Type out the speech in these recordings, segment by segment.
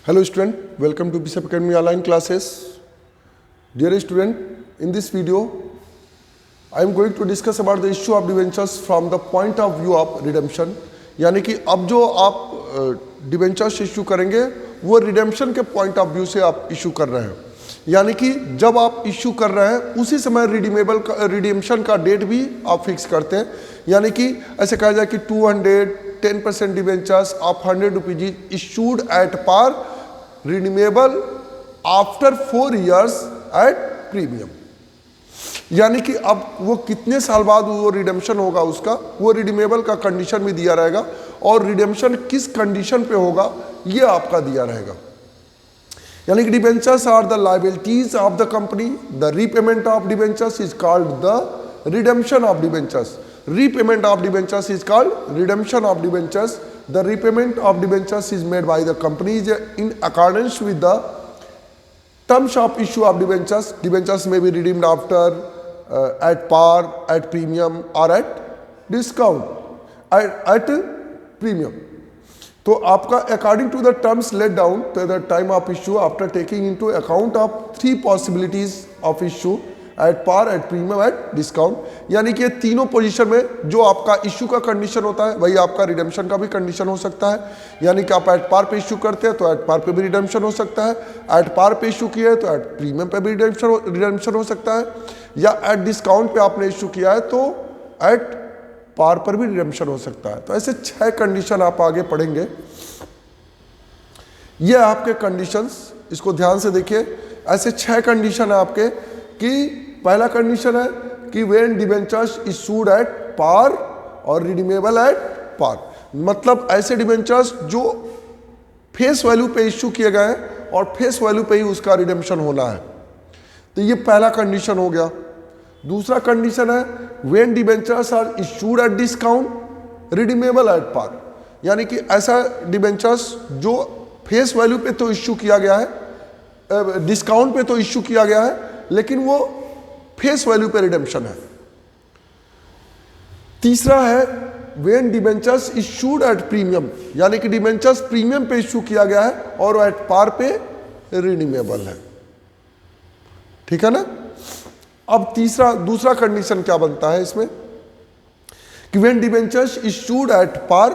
Hello student, welcome to Bishop Academy online classes. Dear student, in this video, I am going to discuss about the issue of debentures from the point of view of redemption. यानी कि अब जो आप debentures issue करेंगे वो redemption के point of view से आप इशू कर रहे हैं. यानी कि जब आप इशू कर रहे हैं उसी समय रिडीम्पशन का डेट भी आप फिक्स करते हैं. यानी कि ऐसे कहा जाए कि 210% debentures of 100 rupees issued at par redeemable after 4 years at premium. यानी कि अब वो कितने साल बाद वो रिडेम्पशन होगा उसका, वो रिडीमेबल का कंडीशन भी दिया रहेगा और रिडेम्पशन किस कंडीशन पे होगा ये आपका दिया रहेगा. यानी कि debentures are the liabilities of the company. The repayment of debentures is called the redemption of debentures. Repayment of debentures is called redemption of debentures. The repayment of debentures is made by the company in accordance with the terms of issue of debentures. Debentures may be redeemed after at par, at premium or at discount, at premium. तो आपका according to the terms laid down to the time of issue after taking into account of 3 possibilities of issue at par, at premium, at discount. यानी कि तीनों position में जो आपका issue का condition होता है वही आपका रिडेम्पशन का भी कंडीशन हो सकता है. यानी कि आप एट पार पे इश्यू करते हैं तो एट पार पे भी रिडेम्पशन हो सकता है. एट पार पे इश्यू किया है तो एट प्रीमियम पे भी रिडेम्पशन हो सकता है. या एट डिस्काउंट पे आपने इश्यू किया है तो एट पार पर भी रिडेम्पशन हो सकता है. तो ऐसे 6 कंडीशन आप आगे पढ़ेंगे. ये आपके कंडीशंस, इसको ध्यान से देखिए. ऐसे 6 कंडीशन है आपके कि पहला कंडीशन है कि when debentures issued at par और रिडीमेबल एट पार. मतलब ऐसे डिबेंचर्स जो फेस वैल्यू पे इशू किए गए हैं और फेस वैल्यू पे ही उसका रिडेम्पशन होना है. तो ये पहला कंडीशन हो गया. दूसरा कंडीशन है when debentures are issued at discount redeemable at par. यानी कि ऐसा डिबेंचर्स जो फेस वैल्यू पे तो इशू किया गया है, डिस्काउंट पे तो इशू किया गया है लेकिन वो फेस वैल्यू पे रिडेम्पशन है. तीसरा है when debentures issued eight premium. यानी कि डिबेंचर्स प्रीमियम पे इशू किया गया है और एट पार पे रिडीमेबल है. ठीक है ना. अब दूसरा कंडीशन क्या बनता है इसमें कि when debentures issued at par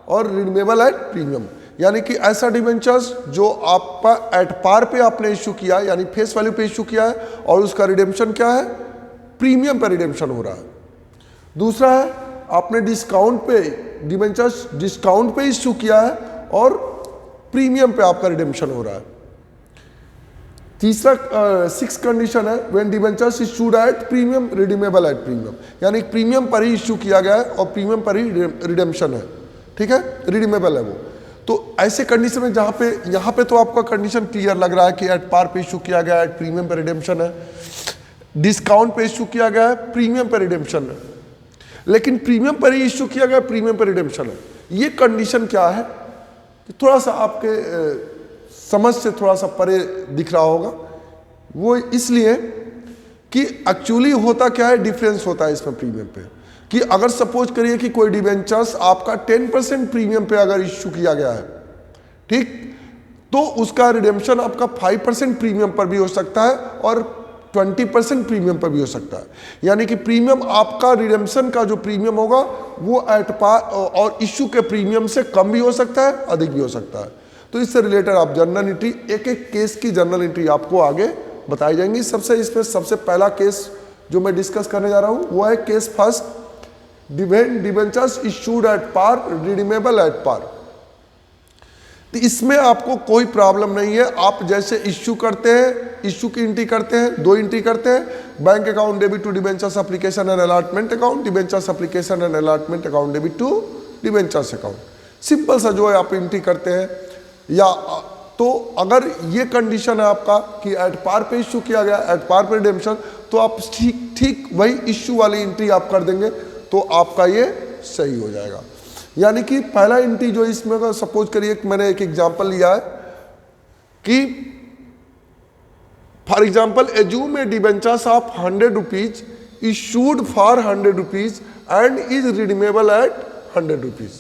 और रिडीमेबल एट प्रीमियम. यानी कि ऐसा डिबेंचर्स जो आपका एट पार पे आपने इशू किया यानी फेस वैल्यू पे इशू किया है और उसका रिडेम्पशन क्या है, प्रीमियम पे रिडेम्पशन हो रहा है. दूसरा है आपने डिस्काउंट पे डिबेंचर्स डिस्काउंट पे इशू किया है और प्रीमियम पे आपका रिडेम्पशन हो रहा है. तीसरा 6 कंडीशन है when debentures issued at premium redeemable eight premium. यानी प्रीमियम पर ही इशू किया गया है और प्रीमियम पर ही रिडेम्पशन है. ठीक है, रिडीमेबल है वो. तो ऐसे कंडीशन में जहाँ पे यहाँ पे तो आपका कंडीशन क्लियर लग रहा है कि एट पार पे इशू किया गया है, एट प्रीमियम पे रिडेम्पशन है. डिस्काउंट पे इशू किया गया है, प्रीमियम पे रिडेम्पशन है. लेकिन प्रीमियम पर ही इशू किया गया, प्रीमियम पे रिडेम्पशन है. ये कंडीशन क्या है कि थोड़ा सा आपके समझ से थोड़ा सा परे दिख रहा होगा. वो इसलिए कि एक्चुअली होता क्या है, डिफरेंस होता है इसमें प्रीमियम पे. कि अगर सपोज करिए कि कोई डिबेंचर्स आपका 10% प्रीमियम पे अगर इशू किया गया है, ठीक, तो उसका रिडेम्पशन आपका 5% प्रीमियम पर भी हो सकता है और 20% प्रीमियम पर भी हो सकता है. यानी कि प्रीमियम आपका रिडेम्पशन का जो प्रीमियम होगा वो एट पार और इशू के प्रीमियम से कम भी हो सकता है, अधिक भी हो सकता है. तो इससे रिलेटेड आप जर्नल एंट्री, एक एक केस की जर्नल एंट्री आपको आगे बताई जाएंगी. इसमें सबसे पहला केस जो मैं डिस्कस करने जा रहा हूँ वो है case first, debentures issued at par redeemable at par. तो इसमें आपको कोई प्रॉब्लम नहीं है. आप जैसे इश्यू करते हैं, इश्यू की एंट्री करते हैं, 2 एंट्री करते हैं, bank account debit to debentures application and allotment account, debentures application and allotment account debit to debentures account. Simple सा जो है आप एंट्री करते हैं. या तो अगर ये कंडीशन है आपका कि एट पार पे इश्यू किया गया, एट पार पे रिडेम्पशन, तो आप ठीक वही इश्यू वाली एंट्री आप कर देंगे तो आपका ये सही हो जाएगा. यानी कि पहला एंट्री जो इसमें अगर सपोज करिए, मैंने एक एग्जांपल लिया है कि for example assume A debentures of 100 rupees issued for 100 rupees and is redeemable eight 100 rupees.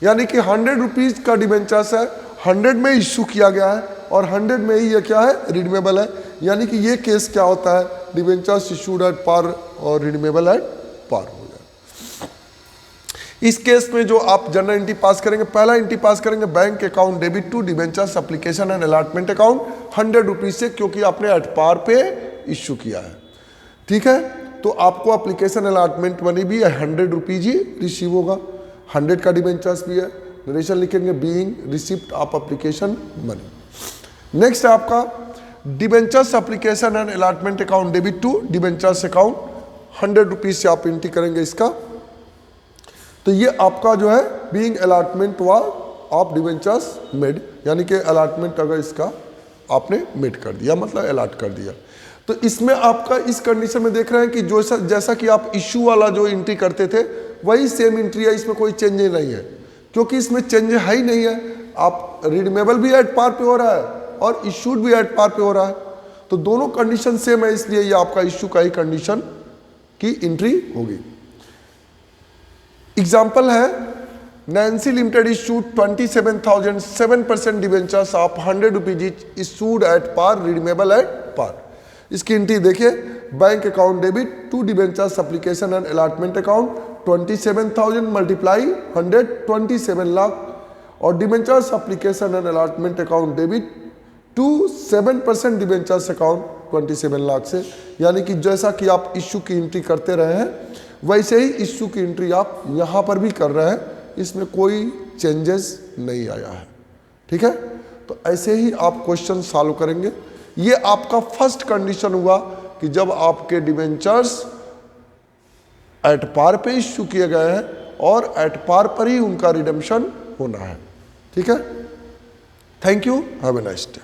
यानी कि 100 रुपीज का डिबेंचर्स है 100 में इश्यू किया गया है और 100 में ही ये क्या है, रिडीमेबल है। यानी कि ये केस क्या होता है, डिबेंचर्स इशूड एट पार और रिडीमेबल एट पार हो गया। इस केस में जो आप जनरल एंट्री पास करेंगे, पहला एंट्री पास करेंगे bank account debit to debentures application and allotment account 100 rupees से, क्योंकि आपने एट पार पे इश्यू किया है। ठीक है, तो आपको एप्लीकेशन अलॉटमेंट मनी भी 100 रुपीज ही रिसीव होगा, 100 का डिबेंचर्स भी है। नरेशन लिखेंगे being receipt of application money. Next है आपका debentures application and allotment account debit to debentures account 100 rupees से आप एंट्री करेंगे इसका। तो ये आपका जो है बीइंग अलॉटमेंट हुआ ऑफ डिबेंचर्स मेड, यानी कि अलॉटमेंट अगर इसका आपने मेड कर दिया, मतलब अलॉट कर दिया। तो इसमें आपका इस कंडीशन में देख रहे हैं कि जो जैसा कि आप इशू वाला जो एंट्री करते थे वही सेम एंट्री है, इसमें कोई चेंज नहीं है, क्योंकि इसमें चेंज है ही नहीं है। आप रिडीमेबल भी एट पार पे हो रहा है और इशूड भी एट पार पे हो रहा है, तो दोनों कंडीशन सेम है, इसलिए ये आपका इशू का ही कंडीशन की एंट्री होगी। एग्जाम्पल है Nancy limited issued 27,000 7% debentures of 100 rupees issued at par redeemable at par. इसकी एंट्री देखिए, bank account debit to debentures application and allotment account 27,000 multiply 100 27 lakh, और debentures application and allotment account debit to 7% debentures account 27 lakh से। यानी कि जैसा कि आप issue की एंट्री करते रहे हैं वैसे ही इश्यू की एंट्री आप यहाँ पर भी कर रहे हैं, इसमें कोई चेंजेस नहीं आया है। ठीक है, तो ऐसे ही आप क्वेश्चन सॉल्व करेंगे। ये आपका फर्स्ट कंडीशन हुआ कि जब आपके डिबेंचर्स एट पार पे इश्यू किए गए हैं और एट पार पर ही उनका रिडेम्पशन होना है। ठीक है, thank you, have a nice day.